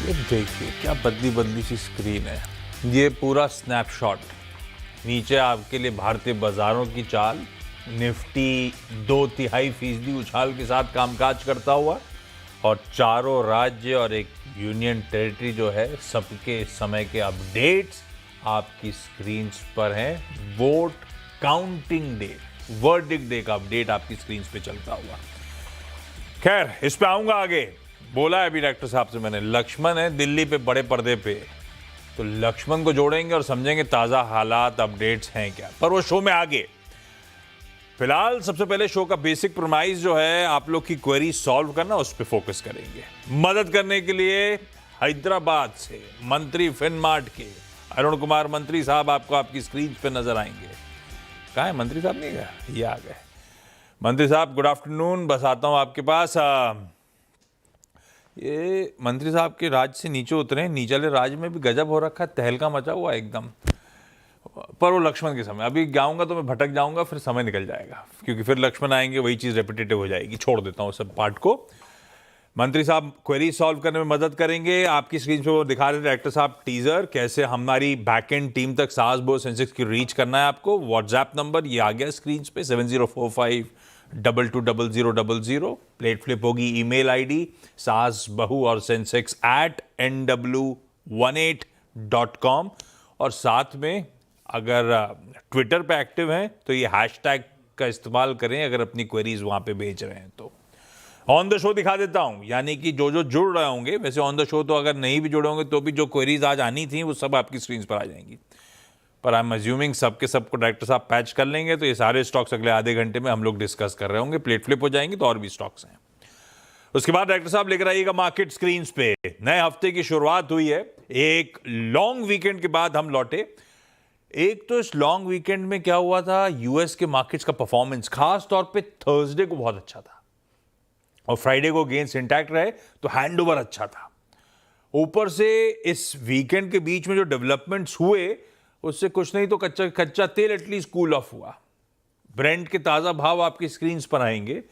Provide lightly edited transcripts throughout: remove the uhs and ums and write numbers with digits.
ये देखिए क्या बदली बदली सी स्क्रीन है। ये पूरा स्नैपशॉट। नीचे आपके लिए भारतीय बाजारों की चाल। निफ्टी 2.5% उछाल के साथ कामकाज करता हुआ और चारों राज्य और एक यूनियन टेरिटरी जो है सबके समय के अपडेट्स आपकी स्क्रीन पर हैं। Vote counting day, verdict day का अपडेट आपकी स्क्रीन पे चलता हुआ। खैर, इस पे आऊंगा आगे। बोला है अभी डायरेक्टर साहब से मैंने, लक्ष्मण है दिल्ली पे बड़े पर्दे पे, तो लक्ष्मण को जोड़ेंगे और समझेंगे ताजा हालात अपडेट्स हैं क्या, पर वो शो में आगे। फिलहाल सबसे पहले शो का बेसिक प्रमाइस जो है आप लोग की क्वेरी सॉल्व करना, उस पर फोकस करेंगे। मदद करने के लिए हैदराबाद से मंत्री फिनमार्ट के अरुण कुमार मंत्री साहब आपको आपकी स्क्रीन पे नजर आएंगे। कहाँ है मंत्री साहब? नहीं गया, ये आ गए। मंत्री साहब गुड आफ्टरनून, बस आता हूँ आपके पास। ये मंत्री साहब के राज से नीचे उतरे, नीचले राज में भी गजब हो रखा है, तहलका मचा हुआ है एकदम। पर वो लक्ष्मण के समय, अभी जाऊंगा तो मैं भटक जाऊंगा, फिर समय निकल जाएगा, क्योंकि फिर लक्ष्मण आएंगे वही चीज़ रेपिटेटिव हो जाएगी। छोड़ देता हूँ सब पार्ट को। मंत्री साहब क्वेरी सॉल्व करने में मदद करेंगे। आपकी स्क्रीन पे वो दिखा रहे थे डायरेक्टर साहब टीजर, कैसे हमारी बैकएंड टीम तक सास बहू सेंसेक्स की रीच करना है आपको। व्हाट्सएप नंबर ये आ गया स्क्रीन पे 7045220000। प्लेट फ्लिप होगी ईमेल आईडी सास बहू और सेंसेक्स @nw18.com। और साथ में अगर ट्विटर पे एक्टिव हैं तो ये हैशटैग का इस्तेमाल करें अगर अपनी क्वेरीज वहां पे भेज रहे हैं तो। ऑन द शो दिखा देता हूं, यानी कि जो जो जुड़ रहे होंगे, वैसे ऑन द शो तो अगर नहीं भी जुड़े होंगे तो भी जो क्वेरीज आज आनी थी वो सब आपकी स्क्रीन पर आ जाएंगी। पर आई एम अज्यूमिंग सबके सबको डायरेक्टर साहब पैच कर लेंगे, तो ये सारे स्टॉक्स अगले आधे घंटे में हम लोग डिस्कस कर रहे होंगे। प्लेट फ्लिप हो जाएंगे तो और भी स्टॉक्स हैं। उसके बाद डायरेक्टर साहब लेकर आइएगा मार्केट स्क्रीन पे। नए हफ्ते की शुरुआत हुई है, एक लॉन्ग वीकेंड के बाद हम लौटे। एक तो इस लॉन्ग वीकेंड में क्या हुआ था, यूएस के मार्केट्स का परफॉर्मेंस खास तौर पे थर्सडे को बहुत अच्छा था और फ्राइडे को गेन्स इंटैक्ट रहे, तो हैंडओवर अच्छा था। ऊपर से इस वीकेंड के बीच में जो डेवलपमेंट्स हुए उससे कुछ नहीं तो कच्चा तेल एटलीस्ट कूल ऑफ हुआ। ब्रेंट के ताजा भाव आपकी स्क्रीन पर आएंगे।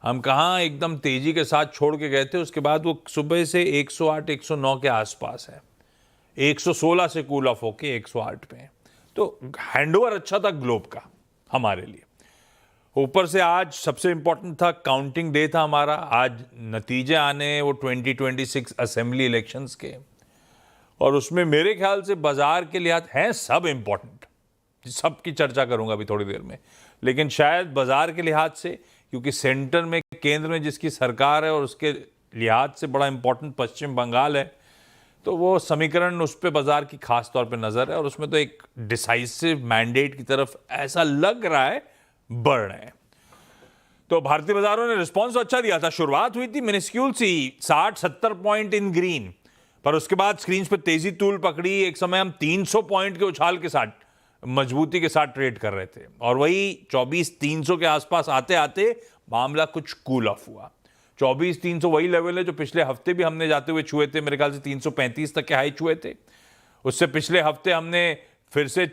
हम कहाँ एकदम तेजी के साथ छोड़ के गए थे, उसके बाद वो सुबह से 108 109 के आसपास है, 116 से कूल ऑफ होके 108 पे। तो हैंडओवर अच्छा था ग्लोब का हमारे लिए। ऊपर से आज सबसे इंपॉर्टेंट था, काउंटिंग डे था हमारा। आज नतीजे आने वो 2026 असेंबली इलेक्शंस के, और उसमें मेरे ख्याल से बाजार के लिहाज हैं सब इंपॉर्टेंट, सबकी चर्चा करूंगा अभी थोड़ी देर में। लेकिन शायद बाजार के लिहाज से, क्योंकि सेंटर में केंद्र में जिसकी सरकार है और उसके लिहाज से बड़ा इंपॉर्टेंट पश्चिम बंगाल है, तो वो समीकरण उस पर बाजार की खास तौर पे नजर है और उसमें तो एक डिसाइसिव मैंडेट की तरफ ऐसा लग रहा है बढ़ रहे हैं। तो भारतीय बाजारों ने रिस्पॉन्स तो अच्छा दिया था। शुरुआत हुई थी मिनिस्क्यूल सी 60-70 पॉइंट इन ग्रीन, पर उसके बाद स्क्रीन पे तेजी तूल पकड़ी। एक समय हम 300 पॉइंट के उछाल के साथ मजबूती के साथ ट्रेड कर रहे थे और वही 24,300 के आसपास आते आते मामला कुछ कूल ऑफ हुआ। 24,300 वही लेवल है जो पिछले हफ्ते भी हमने जाते हुए छुए थे, मेरे ख्याल से 335 तक के हाई छुए थे। उससे पिछले हफ्ते हमने फिर से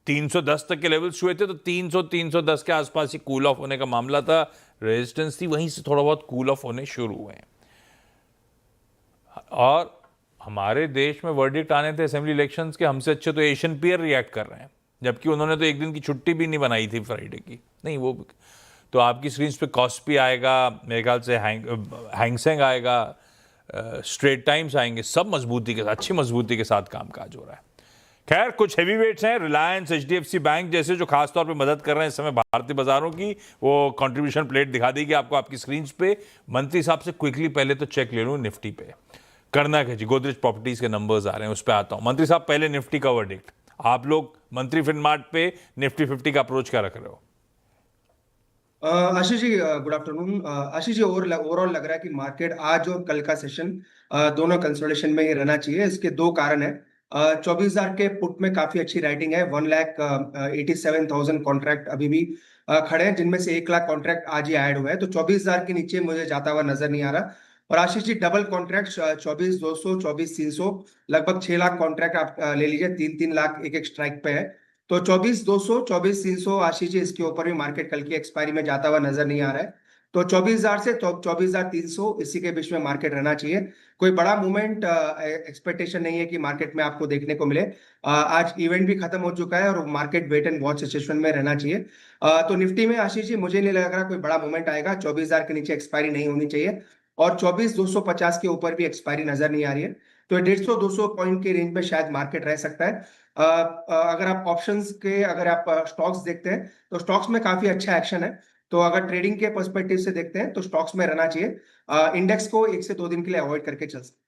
310 तक के लेवल्स छुए थे, तो 310 के आसपास ही कूल ऑफ होने का मामला था। रेजिस्टेंस थी, वहीं से थोड़ा बहुत कूल ऑफ होने शुरू हुए हैं। और हमारे देश में वर्डिक्ट आने थे असेंबली इलेक्शंस के, हमसे अच्छे तो एशियन पीयर रिएक्ट कर रहे हैं, जबकि उन्होंने तो एक दिन की छुट्टी भी नहीं बनाई थी फ्राइडे की। नहीं वो तो आपकी स्क्रीन पे कॉस्पी आएगा, मेरे ख्याल से हैंगसेंग आएगा, स्ट्रेट टाइम्स आएंगे, सब मजबूती के साथ, अच्छी मजबूती के साथ कामकाज हो रहा है। खैर, कुछ हैवी वेट्स हैं, रिलायंस, एचडीएफसी बैंक जैसे, जो खास तौर पे मदद कर रहे हैं इस समय भारतीय बाजारों की। वो कंट्रीब्यूशन प्लेट दिखा देगी आपको आपकी स्क्रीन पे। मंत्री साहब से क्विकली पहले तो चेक ले लूं निफ्टी पे। करना क्या जी, गोदरेज प्रॉपर्टीज के नंबर्स आ रहे हैं, उस पर आता हूं। मंत्री साहब पहले निफ्टी का वर्डिक्ट, आप लोग मंत्री फिनमार्ट पे निफ्टी 50 का अप्रोच क्या रख रहे हो? Ashish ji good afternoon. Ashish ji, overall लग रहा है कि मार्केट आज और कल का सेशन दोनों कंसोलिडेशन में ही रहना चाहिए। इसके दो कारण है। 24,000 के पुट में काफी अच्छी राइटिंग है। 1,87,000 कॉन्ट्रैक्ट अभी भी खड़े हैं, जिनमें से 1 लाख कॉन्ट्रैक्ट आज ही ऐड हुए हैं, तो 24,000 के नीचे मुझे जाता हुआ नजर नहीं आ रहा। और आशीष जी, डबल कॉन्ट्रैक्ट 24,200 24,300, लगभग 6 लाख कॉन्ट्रैक्ट आप ले लीजिए, 3-3 लाख एक एक स्ट्राइक पे है। तो 24,200 24,300 आशीष जी, इसके ऊपर भी मार्केट कल की एक्सपायरी में जाता हुआ नजर नहीं आ रहा है। तो 24,000 से 24,300 इसी के बीच में मार्केट रहना चाहिए। कोई बड़ा मूवमेंट एक्सपेक्टेशन नहीं है कि मार्केट में आपको देखने को मिले। आज इवेंट भी खत्म हो चुका है और market wait and watch situation में रहना चाहिए। तो निफ्टी में आशीष जी मुझे नहीं लग रहा कोई बड़ा मूवमेंट आएगा। 24,000 के नीचे एक्सपायरी नहीं होनी चाहिए और 24,250 के ऊपर भी एक्सपायरी नजर नहीं आ रही है। तो 150-200 पॉइंट के रेंज में शायद मार्केट रह सकता है। अगर आप ऑप्शंस के अगर आप स्टॉक्स देखते हैं तो स्टॉक्स में काफी अच्छा एक्शन है। तो अगर ट्रेडिंग के पर्सपेक्टिव से देखते हैं तो स्टॉक्स में रहना चाहिए। इंडेक्स को 1 से 2 दिन के लिए अवॉइड करके चल सकते।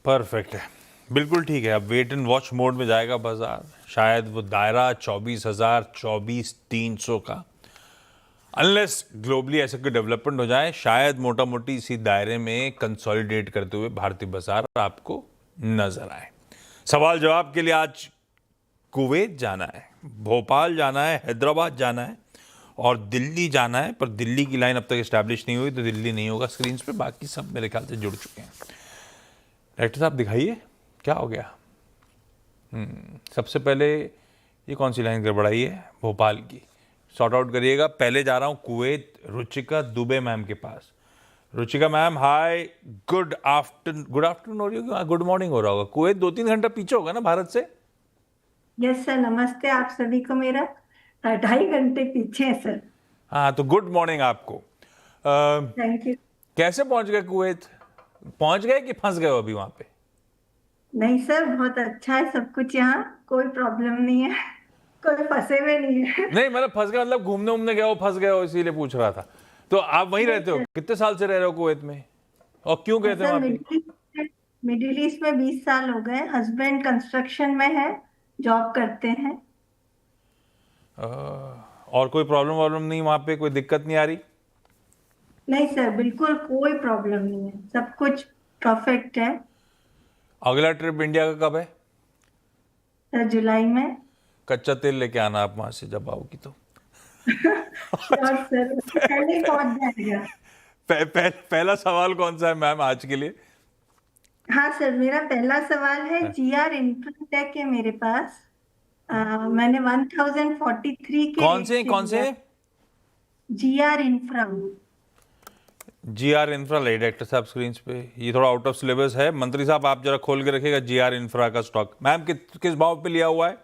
परफेक्ट है, बिल्कुल ठीक है। अब वेट एंड वॉच मोड में जाएगा बाजार, शायद वो दायरा 24,000 24,300 का, अनलेस ग्लोबली ऐसे कोई डेवलपमेंट हो जाए, शायद मोटा मोटी इसी दायरे में कंसोलिडेट करते हुए भारतीय बाजार आपको नजर आए। सवाल जवाब के लिए आज कुवैत जाना है, भोपाल जाना है, हैदराबाद जाना है और दिल्ली जाना है, पर दिल्ली की लाइन अब तक इस्टेब्लिश नहीं हुई तो दिल्ली नहीं होगा स्क्रीन पे। बाकी सब मेरे ख्याल से जुड़ चुके हैं। डायरेक्टर साहब दिखाइए क्या हो गया। सबसे पहले ये कौन सी लाइन गड़बड़ाई है, भोपाल की, सॉर्ट आउट करिएगा। पहले जा रहा हूं कुवैत, रुचिका दुबे मैम के पास। Ruchika ma'am hi, good afternoon हो रही होगी, गुड मॉर्निंग हो रहा होगा। कुवैत 2-3 घंटा पीछे होगा ना भारत से? यस सर, नमस्ते आप सभी को। मेरा 2.5 घंटे पीछे है सर। हाँ, तो गुड मॉर्निंग आपको। Thank you. कैसे पहुंच गए कुवैत? पहुंच गए कि फंस गए हो अभी वहां पे? नहीं सर, बहुत अच्छा है सब कुछ, यहाँ कोई प्रॉब्लम नहीं है, कोई फंसे हुए नहीं है। नहीं मतलब फंस गए मतलब घूमने उमने गए हो, फंस गए हो, इसीलिए पूछ रहा था। तो आप वहीं रहते हो? कितने साल से रह रहे हो कुवैत में और क्यों गए थे सर वहां पे? मिडिल ईस्ट में 20 साल हो गए। हस्बैंड कंस्ट्रक्शन में है, जॉब करते हैं। और कोई प्रॉब्लम नहीं वहां पे, कोई दिक्कत नहीं आ रही? नहीं सर, बिल्कुल कोई प्रॉब्लम नहीं है, सब कुछ परफेक्ट है। अगला ट्रिप इंडिया का कब है? सर जुलाई में। कच्चा तेल लेके आना आप वहां से जब आओगी तो। श्योर सर, उससे पहले ही पहुंच जाएगा। पहला सवाल कौन सा है मैम आज के लिए? हाँ सर, मेरा पहला सवाल है, जीआर इंफ्राटेक है मेरे पास। मैंने 1043 के कौन से? GR infra. जीआर इंफ्रा ले डायरेक्टर साहब स्क्रीन पे। ये थोड़ा आउट ऑफ सिलेबस है, मंत्री साहब आप जरा खोल के रखिएगा जीआर इंफ्रा का स्टॉक। मैम किस भाव पे लिया हुआ है?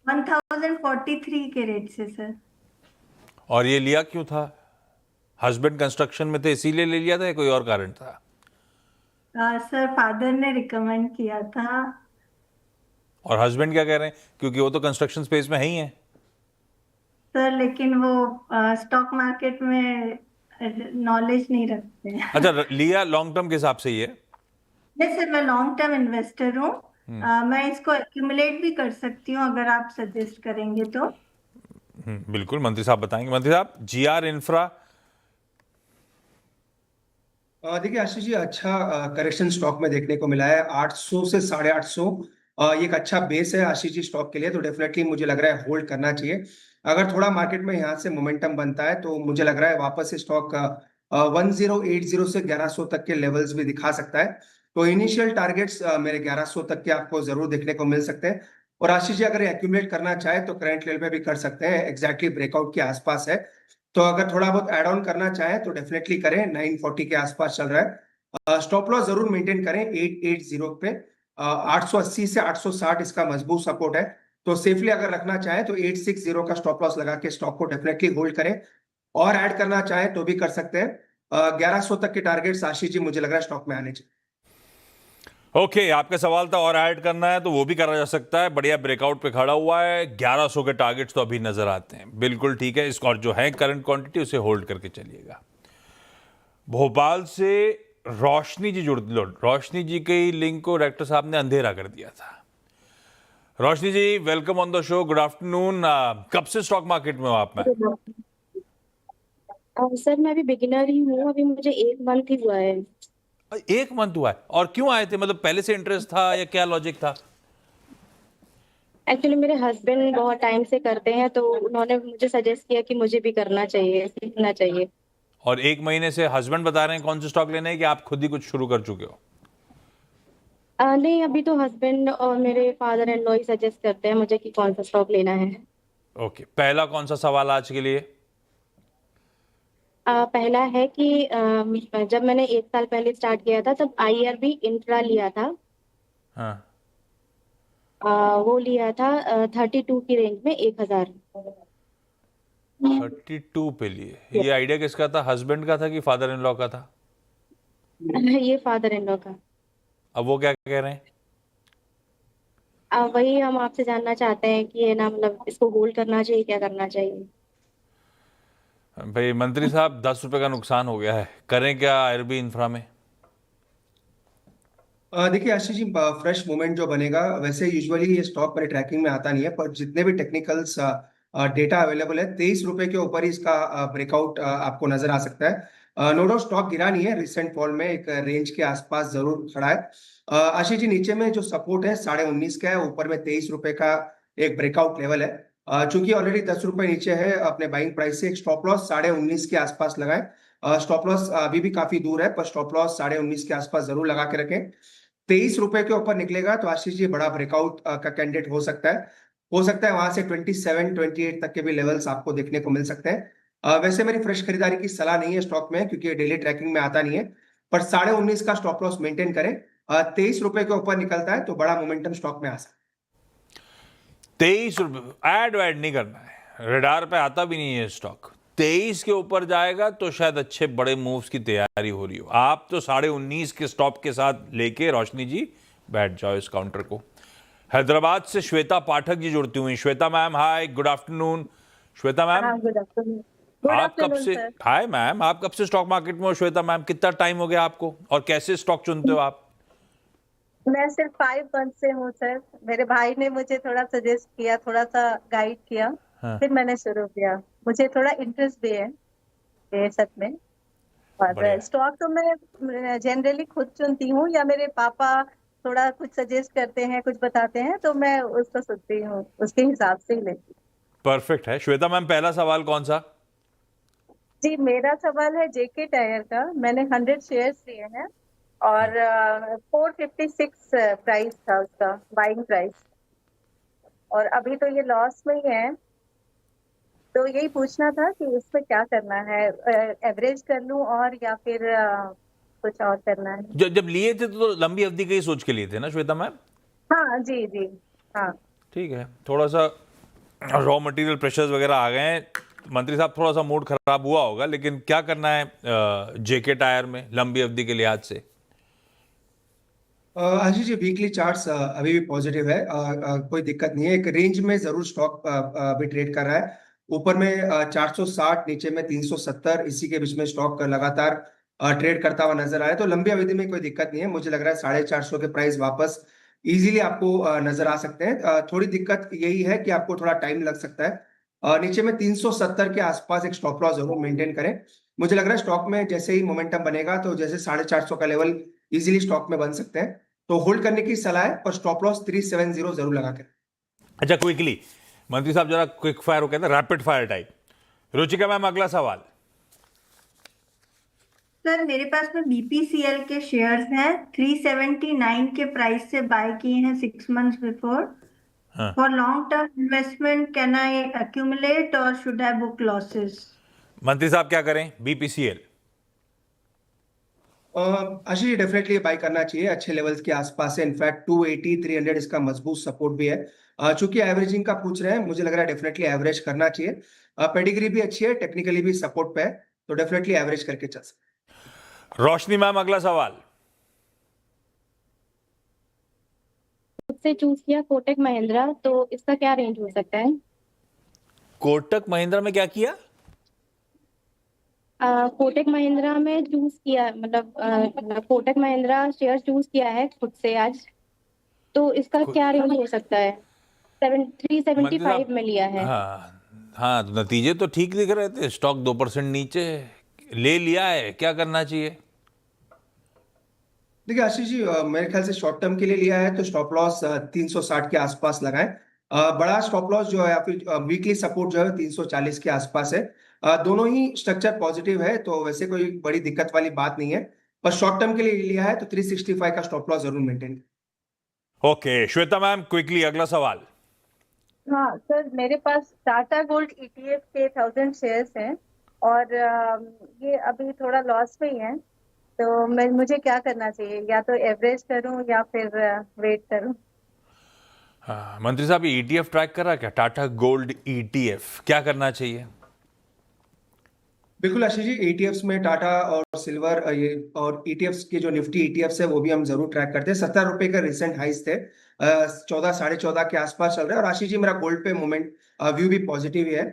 1043 के रेट से सर। और ये लिया क्यों था? हस्बैंड कंस्ट्रक्शन में थे इसीलिए ले लिया था या कोई और कारण था? सर फादर ने रिकमेंड किया था। और हस्बैंड क्या कह रहे हैं, क्योंकि वो तो कंस्ट्रक्शन स्पेस में है ही है? सर लेकिन वो स्टॉक मार्केट में नॉलेज नहीं रखते हैं। अच्छा, लिया लॉन्ग टर्म के हिसाब से ही है? नहीं सर, मैं लॉन्ग टर्म इन्वेस्टर हूँ। मैं इसको एक्यूमुलेट भी कर सकती हूँ अगर आप सजेस्ट करेंगे तो। बिल्कुल, मंत्री साहब बताएंगे। मंत्री साहब, जीआर इंफ्रा। देखिए आशीष जी, अच्छा करेक्शन स्टॉक में देखने को मिला है। 800 से 850 ये एक अच्छा बेस है आशीष जी स्टॉक के लिए। तो डेफिनेटली मुझे लग रहा है होल्ड करना चाहिए। अगर थोड़ा मार्केट में यहाँ से मोमेंटम बनता है तो मुझे लग रहा है वापस से स्टॉक 1080 से 1100 तक के लेवल्स भी दिखा सकता है। तो इनिशियल टारगेट्स मेरे 1100 तक के आपको जरूर देखने को मिल सकते हैं। और आशीष जी अगर एक्यूमुलेट करना चाहे तो करंट लेवल पे भी कर सकते हैं, एग्जैक्टली ब्रेकआउट के आसपास है। तो अगर थोड़ा बहुत एड ऑन करना चाहे तो डेफिनेटली करें। 940 के आसपास चल रहा है। स्टॉप लॉस जरूर मेंटेन करें 880 पे। 880 से 860 इसका मजबूत सपोर्ट है। तो सेफली अगर रखना चाहे तो 860 का स्टॉप लॉस लगा के स्टॉक को डेफिनेटली होल्ड करें। और ऐड करना चाहे तो भी कर सकते हैं। 1100 तक के टारगेट आशीष जी मुझे लग रहा है स्टॉक में आने चाहिए। ओके, आपका सवाल था और ऐड करना है तो वो भी करा जा सकता है। बढ़िया ब्रेकआउट पे खड़ा हुआ है, 1100 के टारगेट्स तो अभी नजर आते हैं। बिल्कुल ठीक है, इसको और जो है करंट क्वांटिटी उसे होल्ड करके चलिएगा। भोपाल से रोशनी जी जुड़ लो। रोशनी जी की लिंक को डायरेक्टर साहब ने अंधेरा कर दिया था। Roshni ji, welcome on the show, good afternoon. कब से स्टॉक मार्केट में हो आप? में सर मैं अभी बिगिनर ही हूँ, अभी मुझे 1 मंथ ही हुआ है। 1 मंथ हुआ है? और क्यों आए थे, मतलब पहले से इंटरेस्ट था या क्या लॉजिक था? एक्चुअली मेरे हस्बैंड बहुत टाइम से करते हैं तो उन्होंने मुझे सजेस्ट किया कि मुझे भी करना चाहिए, सीखना चाहिए। और 1 महीने से हस्बैंड बता रहे हैं कौन से स्टॉक लेने हैं कि आप खुद ही कुछ शुरू कर चुके हो? नहीं, अभी तो हस्बैंड और मेरे father and law he suggest करते हैं मुझे कि कौन सा स्टॉक लेना है। ओके, पहला कौन सा सवाल आज के लिए? पहला है कि जब मैंने 1 साल पहले स्टार्ट किया था तब IRB इंट्रा लिया था। हाँ, वो लिया था 32 की रेंज में 1,000। 32 पे लिए। ये आइडिया किसका था, हस्बैंड का था कि फादर इन लॉ का था? ये फादर इन लॉ का। अब वो क्या कह रहे हैं? वही हम आपसे जानना चाहते हैं कि ये ना मतलब इसको होल्ड करना चाहिए, क्या करना चाहिए। भाई मंत्री साहब, 10 रुपए का नुकसान हो गया है, करें क्या IRB इंफ्रा में? देखिए आशीष जी, फ्रेश मूवमेंट जो बनेगा, वैसे यूजुअली ये स्टॉक मेरे ट्रैकिंग में आता नहीं है, पर जितने भी टेक्निकल्स डेटा अवेलेबल है, 23 रुपए के ऊपर ही इसका ब्रेकआउट आपको नजर आ सकता है। नो डाउट स्टॉक गिरा नहीं है, रिसेंट फॉल में एक रेंज के आसपास जरूर खड़ा है। आशीष जी, नीचे में जो सपोर्ट है 19.5 का है, ऊपर में 23 रुपए का एक ब्रेकआउट लेवल है। चूंकि ऑलरेडी 10 रुपए नीचे है अपने बाइंग प्राइस से, एक स्टॉप लॉस 19.5 के आसपास लगाए। स्टॉप लॉस अभी भी काफी दूर है, पर स्टॉप लॉस 19.5 के आसपास जरूर लगा के रखें। 23 रुपए के ऊपर निकलेगा तो आशीष जी बड़ा ब्रेकआउट का कैंडिडेट हो सकता है वहां से 27-28 तक के भी लेवल्स आपको देखने को मिल सकते हैं। वैसे मेरी फ्रेश खरीदारी की सलाह नहीं है स्टॉक में, क्योंकि ये डेली ट्रैकिंग में आता नहीं है, पर 19.5 का स्टॉप लॉस मेंटेन करें। 23 रुपए के ऊपर निकलता है तो बड़ा मोमेंटम स्टॉक में आ सकता है। 23 रुपए ऐड वैड नहीं करना है, रडार पे आता भी नहीं है स्टॉक। 23 के ऊपर जाएगा तो शायद अच्छे बड़े मूव्स की तैयारी हो रही हो। आप तो 19.5 के स्टॉप के साथ लेके रोशनी जी बैठ जाओ इस काउंटर को। हैदराबाद से श्वेता पाठक जी जुड़ती हुई। Shweta ma'am, hi, good afternoon. Shweta ma'am, good afternoon. Good आप कब आफ्टरनून से, सर। हाय मैम, आप कब से स्टॉक मार्केट में हो श्वेता मैम? कितना टाइम हो गया आपको और कैसे स्टॉक चुनते हो आप? मैं सिर्फ 5 मंथ से हूँ सर। मेरे भाई ने मुझे थोड़ा सजेस्ट किया, थोड़ा सा गाइड किया, हाँ, फिर मैंने शुरू किया। मुझे थोड़ा इंटरेस्ट भी है ये सब में। बढ़िया। और स्टॉक तो मैं जनरली खुद चुनती हूँ, या मेरे पापा थोड़ा कुछ सजेस्ट करते हैं, कुछ बताते हैं, तो मैं उसको सुनती हूँ, उसके हिसाब से ही लेती हूँ। परफेक्ट है। श्वेता मैम, पहला सवाल कौन सा? जी, मेरा सवाल है जेके टायर का। मैंने 100 शेयर्स लिए हैं और 456 प्राइस था उसका, बाइंग प्राइस, और अभी तो ये लॉस में ही है। तो यही पूछना था कि इसमें क्या करना है, एवरेज कर लूं और या फिर कुछ और करना है। जब लिए थे तो लंबी अवधि के ही सोच के लिए थे ना श्वेता मैम? हाँ जी जी। हाँ ठीक है, थोड़ा सा रॉ मटेरियल प्रेशर्स वगैरह आ गए हैं, मंत्री साहब थोड़ा सा मूड खराब हुआ होगा, लेकिन क्या करना है जेके टायर में लंबी अवधि के लिहाज से? आशीष जी, वीकली चार्ट्स अभी भी पॉजिटिव है। कोई दिक्कत नहीं है, एक रेंज में जरूर स्टॉक अभी ट्रेड कर रहा है। ऊपर में 460, नीचे में 370, इसी के बीच में स्टॉक लगातार ट्रेड करता हुआ नजर आया, तो लंबी अवधि में कोई दिक्कत नहीं है। मुझे लग रहा है 450 के प्राइस वापस इजीली आपको नजर आ सकते हैं। थोड़ी दिक्कत यही है कि आपको थोड़ा टाइम लग सकता है। नीचे में 370 के आसपास एक स्टॉप लॉस जरूर मेंटेन करें। मुझे लग रहा है स्टॉक में जैसे ही मोमेंटम बनेगा तो जैसे 450 का लेवल इजीली स्टॉक में बन सकते हैं, तो होल्ड करने की सलाह है, और स्टॉप लॉस 370 जरूर लगा कर। अच्छा, क्विकली मंत्री साहब, जरा क्विक फायर हो, कहते हैं rapid fire type. Ruchika ma'am, अगला सवाल। सर मेरे पास में BPCL के शेयर्स हैं, 379 के प्राइस से बाय किए हैं 6 months बिफोर। हाँ, for long term investment can I accumulate और शुड आई बुक लॉसेस? मंत्री साहब क्या करें? BPCL। आशीष, डेफिनेटली बाय करना चाहिए, अच्छे लेवल्स के आसपास है। इनफैक्ट 280 300 इसका मजबूत सपोर्ट भी है। चूंकि एवरेजिंग का पूछ रहे हैं, मुझे लग रहा है डेफिनेटली एवरेज करना चाहिए। पेडिग्री भी अच्छी है, टेक्निकली भी सपोर्ट पे है, तो डेफिनेटली एवरेज करके चल सकते हैं। रोशनी मैम, अगला सवाल। खुद से चूज किया कोटक महिंद्रा, तो इसका क्या रेंज हो सकता है? कोटक महिंद्रा में क्या किया? कोटक महिंद्रा में चूज किया, मतलब कोटक महिंद्रा शेयर चूज किया है खुद से आज, तो इसका क्या रेंज हो सकता है? मंत्री 375 साहब, में लिया है। हाँ हाँ, तो नतीजे तो ठीक दिख रहे थे, स्टॉक 2% नीचे ले लिया है, क्या करना चाहिए? देखिए आशीष जी, मेरे ख्याल से शॉर्ट टर्म के लिए लिया है तो स्टॉप लॉस 360 के आसपास लगाएं। बड़ा स्टॉप लॉस जो है, या फिर वीकली सपोर्ट जो है 340 के आसपास है। दोनों ही स्ट्रक्चर पॉजिटिव है, तो वैसे कोई बड़ी दिक्कत वाली बात नहीं है, पर शॉर्ट टर्म के लिए लिया है तो 365 का स्टॉप लॉस जरूर maintain. Okay Shweta ma'am, quickly अगला सवाल। हाँ सर, मेरे पास टाटा गोल्ड ETF के 1000 शेयर्स हैं और ये अभी थोड़ा लॉस में ही है, तो मुझे क्या करना चाहिए? या तो एवरेज करूं या फिर वेट करूं? मंत्री साहब, ये ETF ट्रैक कर रहा है क्या? टाटा गोल्ड ETF, क्या करना चाहिए? बिल्कुल आशीष जी, ETFs में टाटा और सिल्वर ये और ETFs के जो निफ्टी ETFs है वो भी हम जरूर ट्रैक करते हैं। 70 रुपए का रिसेंट हाइस थे, 14 साढ़े 14 के आसपास चल रहे हैं। और आशीष जी, मेरा गोल्ड पे मोमेंट व्यू भी पॉजिटिव ही है।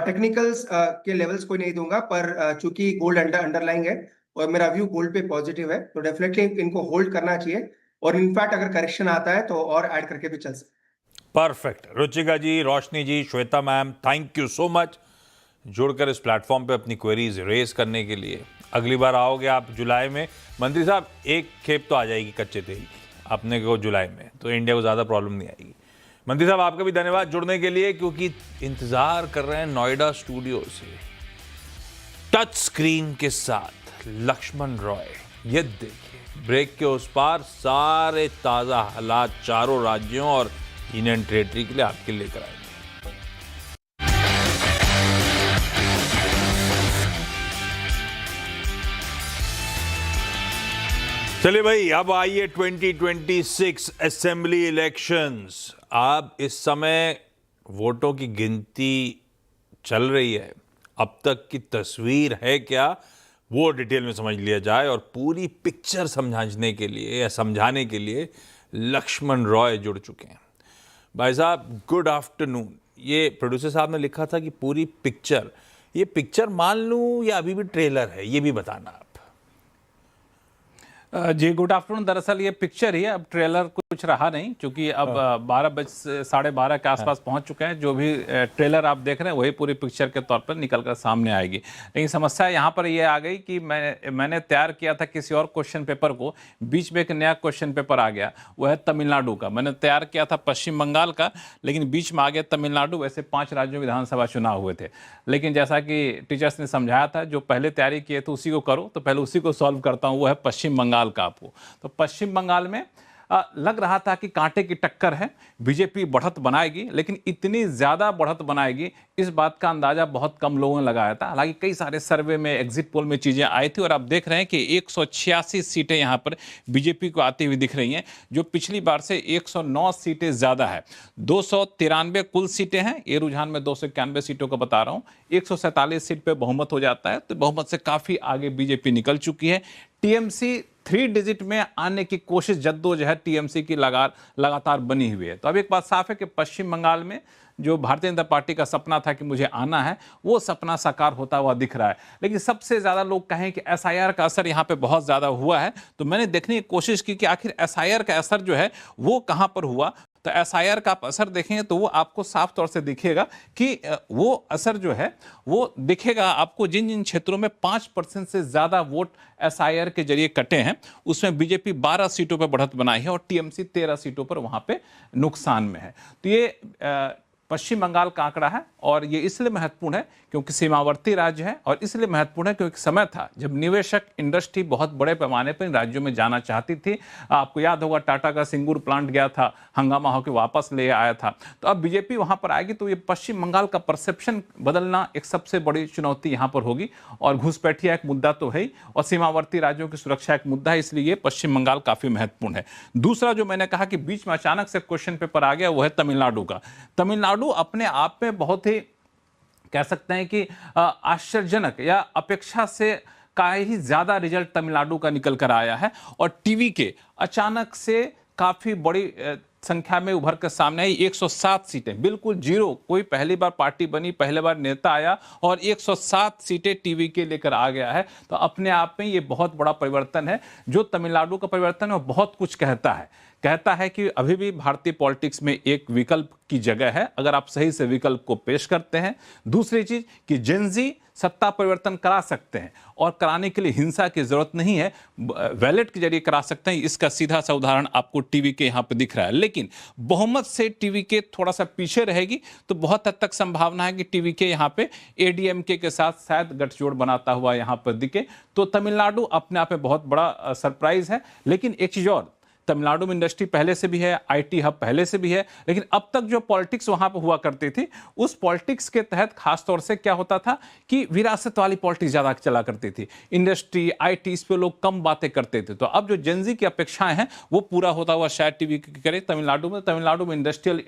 टेक्निकल्स के लेवल्स कोई नहीं दूंगा, पर चूंकि गोल्ड अंडरलाइंग है और मेरा व्यू गोल्ड पे पॉजिटिव है, तो डेफिनेटली इनको होल्ड करना चाहिए। और इनफैक्ट अगर करेक्शन आता है तो और ऐड करके भी चल सकते हैं। Perfect. Ruchika ji, Roshni ji, Shweta ma'am, thank you so much जुड़कर इस प्लेटफॉर्म पे अपनी क्वेरीज रेज करने के लिए। अगली बार आओगे आप जुलाई में, मंत्री साहब एक खेप तो आ जाएगी कच्चे तेल की अपने को जुलाई में, तो इंडिया को ज़्यादा प्रॉब्लम नहीं आएगी। मंत्री साहब आपका भी धन्यवाद जुड़ने के लिए, क्योंकि इंतज़ार कर रहे हैं नोएडा स्टूडियो से टच स्क्रीन के साथ लक्ष्मण रॉय। ये देखिए, ब्रेक के उस पार सारे ताज़ा हालात चारों राज्यों और यूनियन टेरिटरी के लिए आपके लेकर आएंगे। चलिए भाई, अब आइए 2026 असेंबली इलेक्शंस। अब इस समय वोटों की गिनती चल रही है। अब तक की तस्वीर है क्या, वो डिटेल में समझ लिया जाए। और पूरी पिक्चर समझाने के लिए या समझाने के लिए लक्ष्मण रॉय जुड़ चुके हैं। भाई साहब, गुड आफ्टरनून। ये प्रोड्यूसर साहब ने लिखा था कि पूरी पिक्चर, ये पिक्चर मान लूं या अभी भी ट्रेलर है, ये भी बताना आप। जी गुड आफ्टरनून। दरअसल ये पिक्चर ही है, अब ट्रेलर कुछ रहा नहीं, क्योंकि अब 12:30 के आसपास पहुंच चुके हैं। जो भी ट्रेलर आप देख रहे हैं वही पूरी पिक्चर के तौर पर निकल कर सामने आएगी। लेकिन समस्या यहाँ पर ये आ गई कि मैंने तैयार किया था किसी और क्वेश्चन पेपर को, बीच में एक नया क्वेश्चन पेपर आ गया, वह है तमिलनाडु का। मैंने तैयार किया था पश्चिम बंगाल का, लेकिन बीच में आ गया तमिलनाडु। वैसे 5 राज्यों में विधानसभा चुनाव हुए थे, लेकिन जैसा कि टीचर्स ने समझाया था, जो पहले तैयारी किए थे उसी को करो, तो पहले उसी को सॉल्व करता हूँ। वो है पश्चिम बंगाल का। आपको तो पश्चिम बंगाल में लग रहा था कि कांटे की टक्कर है, बीजेपी बढ़त बनाएगी, लेकिन इतनी ज्यादा बढ़त बनाएगी इस बात का अंदाजा बहुत कम लोगों ने लगाया था। हालांकि कई सारे सर्वे में, एग्जिट पोल में चीजें आई थी, और आप देख रहे हैं कि 186 सीटें यहां पर बीजेपी को आती हुई दिख रही हैं, जो पिछली बार से 109 सीटें ज्यादा है। 293 कुल सीटें हैं, ये रुझान में 291 सीटों का बता रहा हूं। 147 सीट पे बहुमत हो जाता है, तो बहुमत से काफी आगे बीजेपी निकल चुकी है। टीएमसी 3 डिजिट में आने की कोशिश, जद्दोजहद टीएमसी की लगातार बनी हुई है। तो अब एक बात साफ है कि पश्चिम बंगाल में जो भारतीय जनता पार्टी का सपना था कि मुझे आना है, वो सपना साकार होता हुआ दिख रहा है। लेकिन सबसे ज्यादा लोग कहें कि एसआईआर का असर यहाँ पे बहुत ज्यादा हुआ है, तो मैंने देखने की कोशिश की कि आखिर एसआईआर का असर जो है वो कहां पर हुआ। तो एसआईआर का आप असर देखेंगे तो वो आपको साफ तौर से दिखेगा कि वो असर जो है वो दिखेगा आपको जिन जिन क्षेत्रों में 5% से ज्यादा वोट एसआईआर के जरिए कटे हैं, उसमें बीजेपी 12 सीटों पर बढ़त बनाई है और टीएमसी 13 सीटों पर वहां पे नुकसान में है। तो ये पश्चिम बंगाल का आंकड़ा है, और ये इसलिए महत्वपूर्ण है क्योंकि सीमावर्ती राज्य है, और इसलिए महत्वपूर्ण है क्योंकि समय था जब निवेशक, इंडस्ट्री बहुत बड़े पैमाने पर इन राज्यों में जाना चाहती थी। आपको याद होगा टाटा का सिंगूर प्लांट गया था, हंगामा होकर वापस ले आया था। तो अब बीजेपी वहां पर आएगी, तो ये पश्चिम बंगाल का परसेप्शन बदलना एक सबसे बड़ी चुनौती यहां पर होगी। और घुसपैठिया एक मुद्दा तो है ही, और सीमावर्ती राज्यों की सुरक्षा एक मुद्दा है, इसलिए ये पश्चिम बंगाल काफी महत्वपूर्ण है। दूसरा जो मैंने कहा कि बीच में अचानक से क्वेश्चन पेपर आ गया, वो है तमिलनाडु का। तमिलनाडु अपने आप में बहुत ही कह सकते हैं कि आश्चर्यजनक या अपेक्षा से का ही ज्यादा रिजल्ट तमिलनाडु का निकल कर आया है, और टीवी के अचानक से काफी बड़ी संख्या में उभर कर सामने आई। 107 सीटें, बिल्कुल जीरो, कोई पहली बार पार्टी बनी, पहले बार नेता आया और 107 सीटें टीवी के लेकर आ गया है। तो अपने आप में ये बहुत बड़ा परिवर्तन है। जो तमिलनाडु का परिवर्तन है वो बहुत कुछ कहता है कि अभी भी भारतीय पॉलिटिक्स में एक विकल्प की जगह है, अगर आप सही से विकल्प को पेश करते हैं। दूसरी चीज कि जेनजी सत्ता परिवर्तन करा सकते हैं, और कराने के लिए हिंसा की जरूरत नहीं है, बैलेट के जरिए करा सकते हैं। इसका सीधा सा उदाहरण आपको टीवी के यहाँ पे दिख रहा है। लेकिन बहुमत से टीवी के थोड़ा सा पीछे रहेगी, तो बहुत हद तक संभावना है कि टीवी के यहाँ पे एडीएमके के साथ शायद गठजोड़ बनाता हुआ यहाँ पर दिखे। तो तमिलनाडु अपने आप में बहुत बड़ा सरप्राइज है। लेकिन एक चीज और, तमिलनाडु में इंडस्ट्री पहले से भी है, आईटी हब पहले से भी है, लेकिन अब तक जो पॉलिटिक्स वहां पर हुआ करती थी, उस पॉलिटिक्स के तहत खासतौर से क्या होता था कि विरासत वाली पॉलिटिक्स ज्यादा चला करती थी। इंडस्ट्री, आईटी, इस पे लोग कम बातें करते थे। तो अब जो जेनजी की अपेक्षाएं हैं वो पूरा होता हुआ शायद टीवी करे तमिलनाडु में इंडस्ट्रियल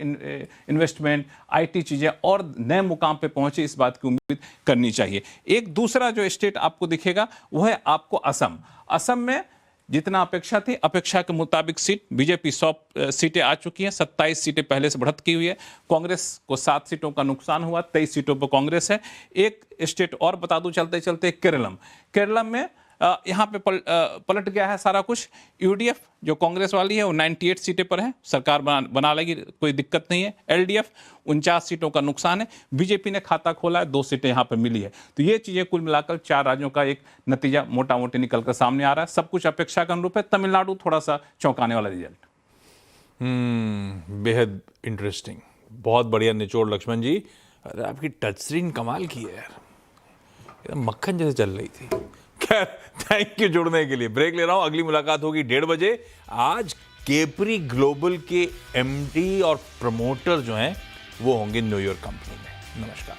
इन्वेस्टमेंट, आईटी चीजें और नए मुकाम पे पहुंचे, इस बात की उम्मीद करनी चाहिए। एक दूसरा जो स्टेट आपको दिखेगा वो है आपको असम। असम में जितना अपेक्षा थी, अपेक्षा के मुताबिक सीट बीजेपी 100 सीटें आ चुकी हैं, 27 सीटें पहले से बढ़त की हुई है। कांग्रेस को 7 सीटों का नुकसान हुआ, 23 सीटों पर कांग्रेस है। एक स्टेट और बता दूं चलते चलते, केरलम में यहाँ पे पलट गया है सारा कुछ। यूडीएफ जो कांग्रेस वाली है वो 98 सीटें पर है, सरकार बना लेगी, कोई दिक्कत नहीं है। एलडीएफ 49 सीटों का नुकसान है। बीजेपी ने खाता खोला है, 2 सीटें यहाँ पर मिली है। तो ये चीजें कुल मिलाकर 4 राज्यों का एक नतीजा मोटा मोटी निकल कर सामने आ रहा है। सब कुछ अपेक्षा के अनुरूप है। तमिलनाडु थोड़ा सा चौंकाने वाला रिजल्ट। बेहद इंटरेस्टिंग, बहुत बढ़िया निचोड़ लक्ष्मण जी। अरे आपकी टच स्क्रीन कमाल की है यार, एकदम मक्खन जैसे चल रही थी। खैर, थैंक यू जुड़ने के लिए। ब्रेक ले रहा हूं, अगली मुलाकात होगी 1:30 बजे। आज केपरी ग्लोबल के एमडी और प्रमोटर जो हैं वो होंगे न्यूयॉर्क कंपनी में। नमस्कार।